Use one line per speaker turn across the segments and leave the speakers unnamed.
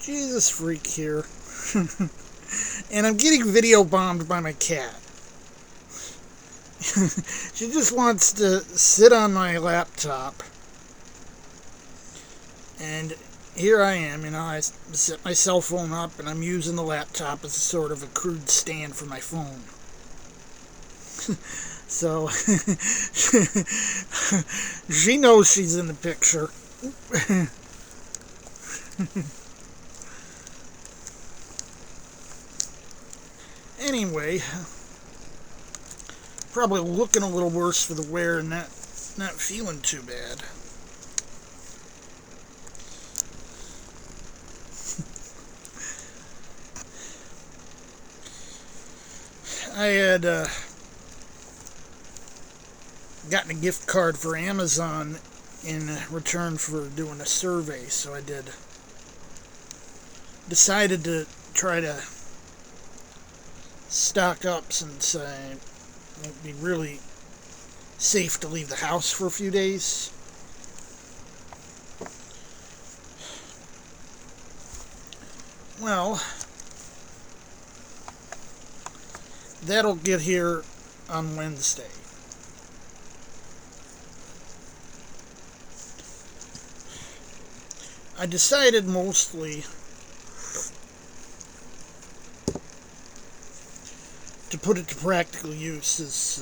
Jesus freak here. And I'm getting video bombed by my cat. She just wants to sit on my laptop. And here I am, I set my cell phone up and I'm using the laptop as a sort of a crude stand for my phone. So, she knows she's in the picture. Anyway, probably looking a little worse for the wear and not feeling too bad. I had gotten a gift card for Amazon in return for doing a survey, so I decided to try to stock up since it won't be really safe to leave the house for a few days. Well, that'll get here on Wednesday. I decided mostly to put it to practical use as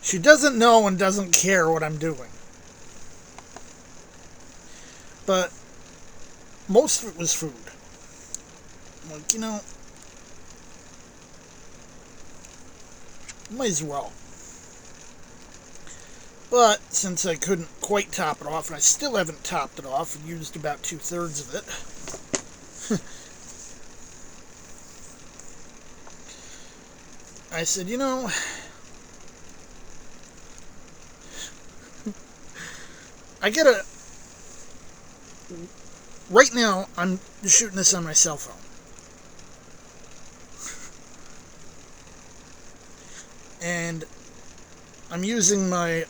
she doesn't know and doesn't care what I'm doing. But most of it was food. Like, might as well. But since I couldn't quite top it off, and I still haven't topped it off, and used about 2/3 of it, I said, I gotta. Right now, I'm shooting this on my cell phone. And I'm using my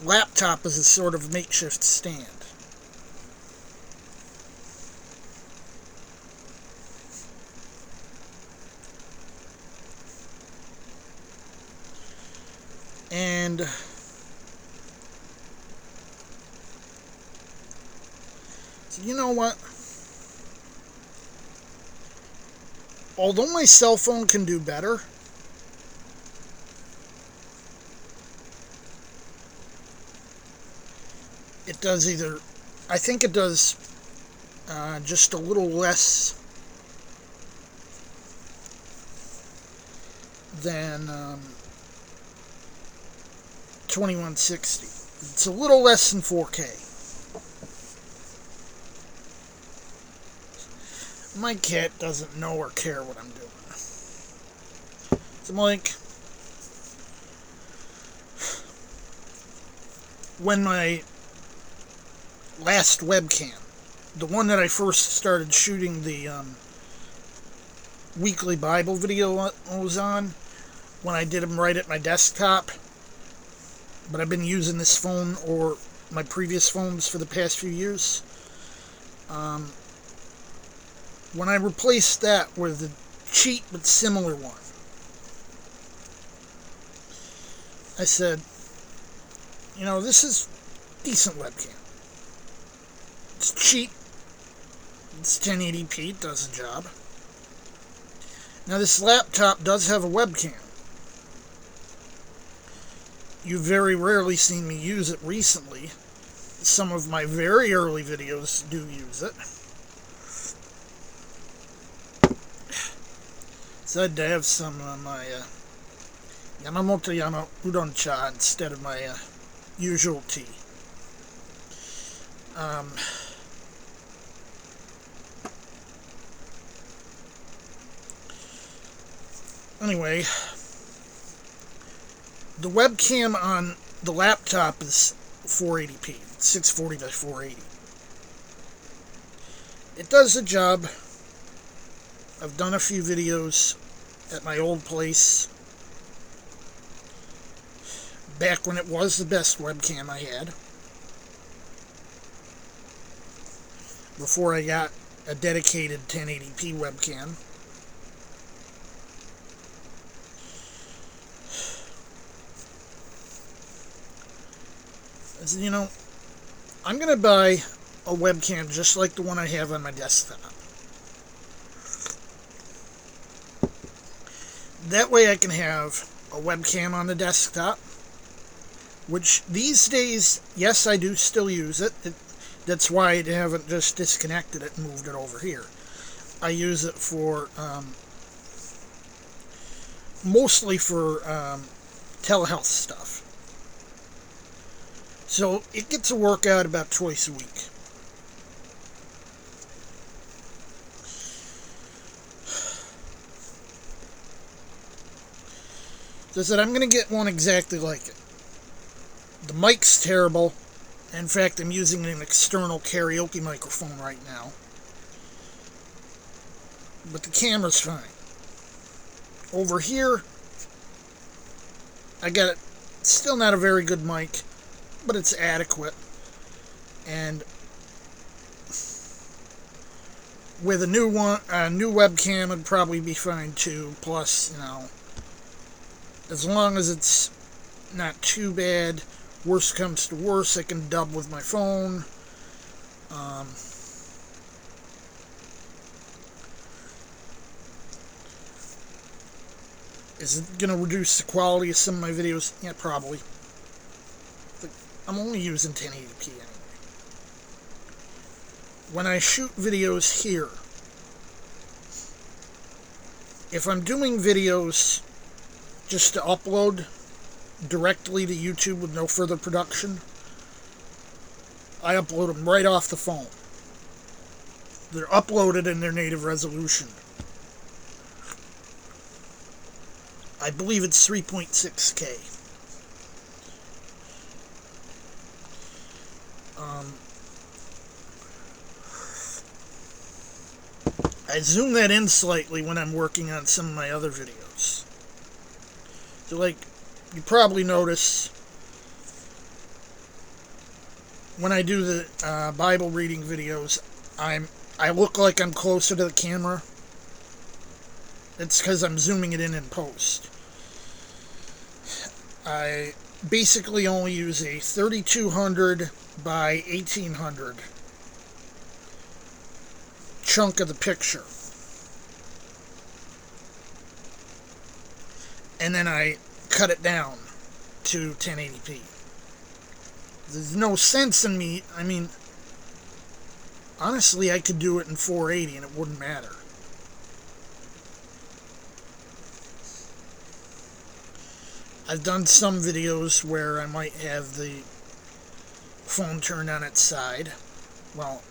laptop as a sort of makeshift stand. And so you know what? Although my cell phone can do better, it does I think it does just a little less than 2160. It's a little less than 4K. My cat doesn't know or care what I'm doing. So I'm like, when my last webcam, the one that I first started shooting the weekly Bible video was on, when I did them right at my desktop, but I've been using this phone or my previous phones for the past few years. When I replaced that with a cheap but similar one, I said, this is decent webcam. It's cheap. It's 1080p. It does the job. Now, this laptop does have a webcam. You've very rarely seen me use it recently. Some of my very early videos do use it. So I had to have some of my Yamamoto Udon cha instead of my usual tea. Anyway, the webcam on the laptop is 480p, 640 by 480. It does the job. I've done a few videos at my old place back when it was the best webcam I had, before I got a dedicated 1080p webcam. You know, I'm going to buy a webcam just like the one I have on my desktop. That way I can have a webcam on the desktop, which these days, yes, I do still use it. That's why I haven't just disconnected it and moved it over here. I use it for, mostly for telehealth stuff. So it gets a workout about twice a week. So I said I'm going to get one exactly like it. The mic's terrible. In fact, I'm using an external karaoke microphone right now. But the camera's fine. Over here, I got it. Still not a very good mic, but it's adequate. And with a new webcam, it'd probably be fine too. Plus, you know, as long as it's not too bad, worst comes to worst, I can dub with my phone. Is it going to reduce the quality of some of my videos? Yeah, probably. But I'm only using 1080p anyway. When I shoot videos here, if I'm doing videos just to upload directly to YouTube with no further production, I upload them right off the phone. They're uploaded in their native resolution. I believe it's 3.6K. I zoom that in slightly when I'm working on some of my other videos. So, like, you probably notice when I do the Bible reading videos, I look like I'm closer to the camera. It's because I'm zooming it in post. I basically only use a 3200 by 1800 chunk of the picture. And then I cut it down to 1080p. There's no sense in me, I mean, honestly, I could do it in 480 and it wouldn't matter. I've done some videos where I might have the phone turned on its side, well,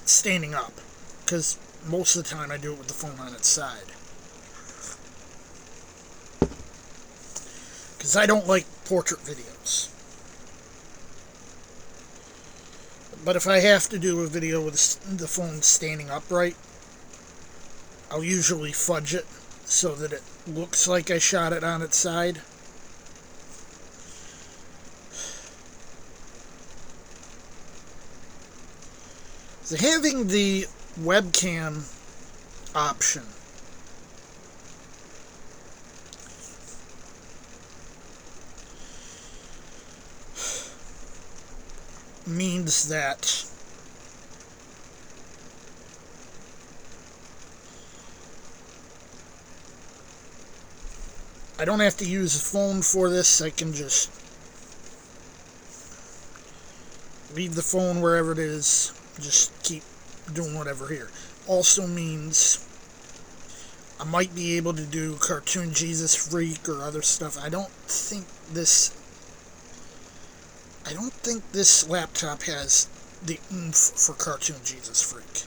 standing up, because most of the time I do it with the phone on its side. Because I don't like portrait videos. But if I have to do a video with the phone standing upright, I'll usually fudge it so that it looks like I shot it on its side. So having the webcam option means that I don't have to use a phone for this. I can just leave the phone wherever it is, just keep doing whatever here. Also means I might be able to do Cartoon Jesus Freak or other stuff. I don't think this laptop has the oomph for Cartoon Jesus Freak.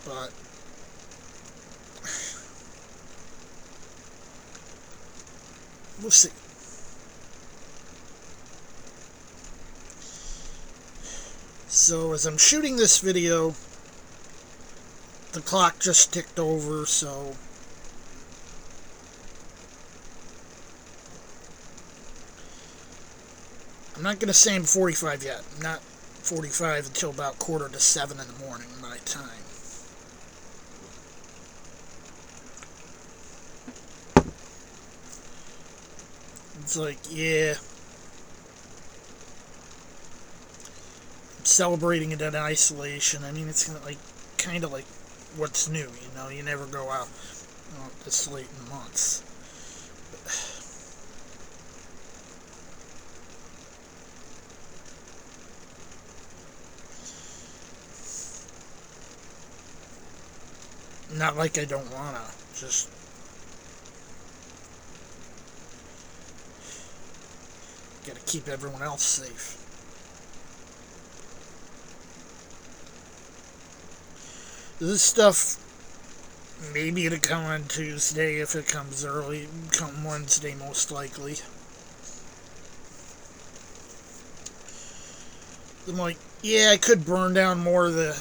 But we'll see. So as I'm shooting this video, the clock just ticked over, so I'm not going to say I'm 45 yet. I'm not 45 until about 6:45 in the morning, my time. It's like, yeah, I'm celebrating it in isolation. I mean, it's like kind of like what's new, you know? You never go out this late in the month. Not like I don't wanna, just gotta keep everyone else safe. This stuff, maybe it'll come on Tuesday if it comes early. Come Wednesday, most likely. I'm like, yeah, I could burn down more of the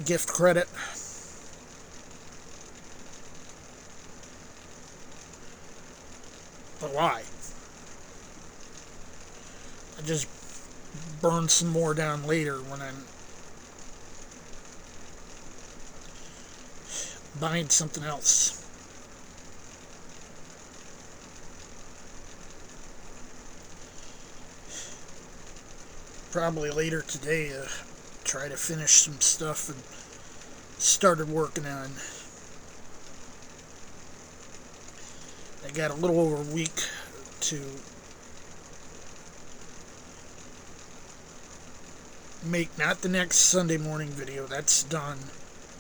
gift credit. But why? I just burn some more down later when I'm buying something else. Probably later today, try to finish some stuff and started working on. I got a little over a week to make not the next Sunday morning video, that's done,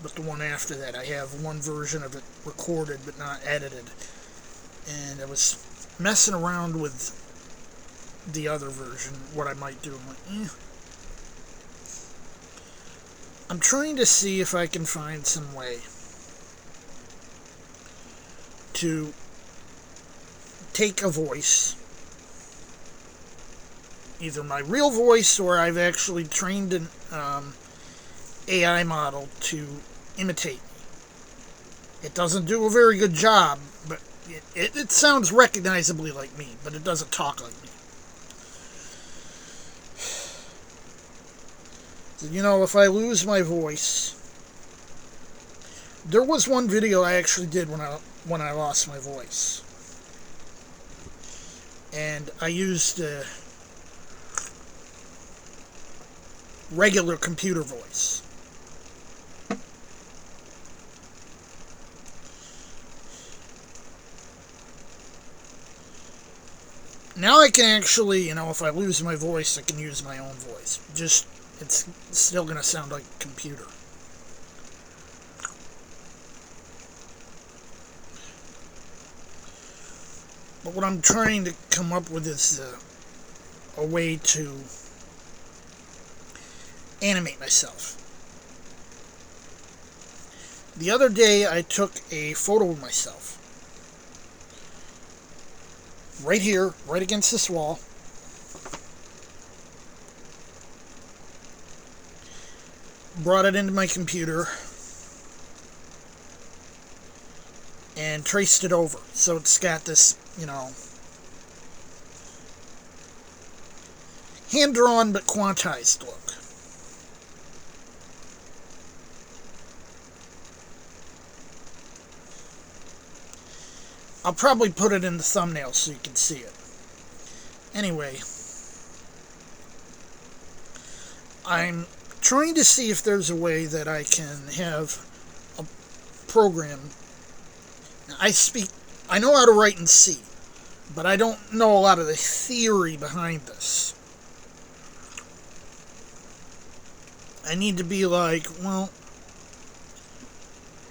but the one after that. I have one version of it recorded but not edited, and I was messing around with the other version, what I might do. I'm like, I'm trying to see if I can find some way to take a voice, either my real voice or I've actually trained an AI model to imitate me. It doesn't do a very good job, but it sounds recognizably like me, but it doesn't talk like me. So, you know, if I lose my voice, there was one video I actually did when I lost my voice. And I used regular computer voice. Now I can actually, you know, if I lose my voice, I can use my own voice. Just, it's still going to sound like a computer. But what I'm trying to come up with is a way to animate myself. The other day I took a photo of myself. Right here, right against this wall. Brought it into my computer and traced it over. So it's got this, you know, hand-drawn but quantized look. I'll probably put it in the thumbnail so you can see it. Anyway, I'm trying to see if there's a way that I can have a program. I know how to write in C, but I don't know a lot of the theory behind this. I need to be like, well,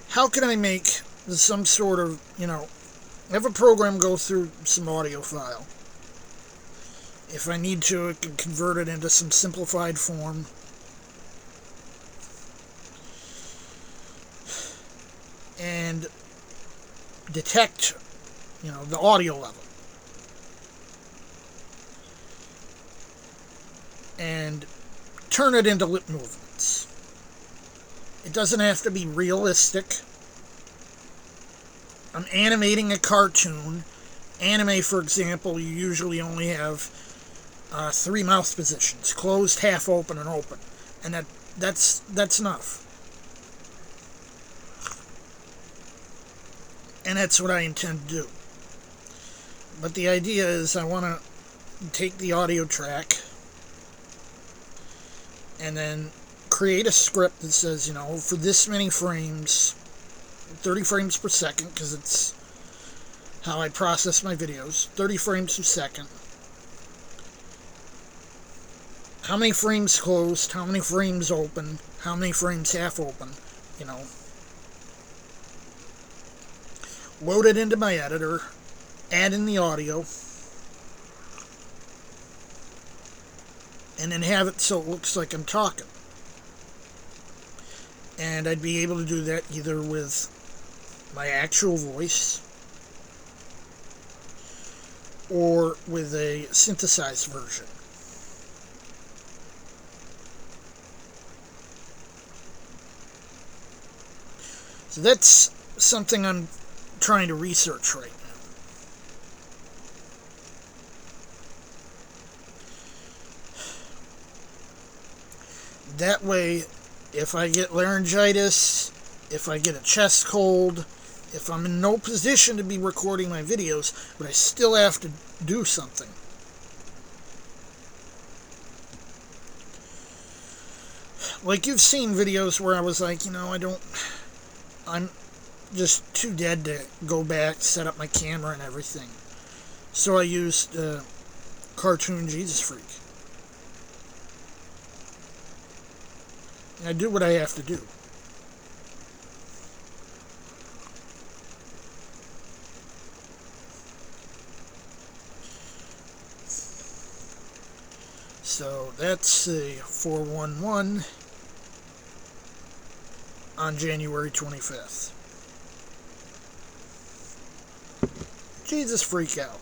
how can I make some sort of, you know, have a program go through some audio file. If I need to, it can convert it into some simplified form. And detect, you know, the audio level. And turn it into lip movements. It doesn't have to be realistic. I'm animating a cartoon. Anime, for example, you usually only have three mouth positions: closed, half open, and open. And that's enough. And that's what I intend to do. But the idea is I want to take the audio track and then create a script that says, for this many frames, 30 frames per second, because it's how I process my videos, 30 frames per second. How many frames closed, how many frames open, how many frames half open, Load it into my editor, add in the audio, and then have it so it looks like I'm talking. And I'd be able to do that either with my actual voice or with a synthesized version. So that's something I'm trying to research right now. That way, if I get laryngitis, if I get a chest cold, if I'm in no position to be recording my videos, but I still have to do something, like you've seen videos where I was like, I'm just too dead to go back, set up my camera and everything. So I used Cartoon Jesus Freak. And I do what I have to do. So that's a 411 on January 25th. Jesus Freak out.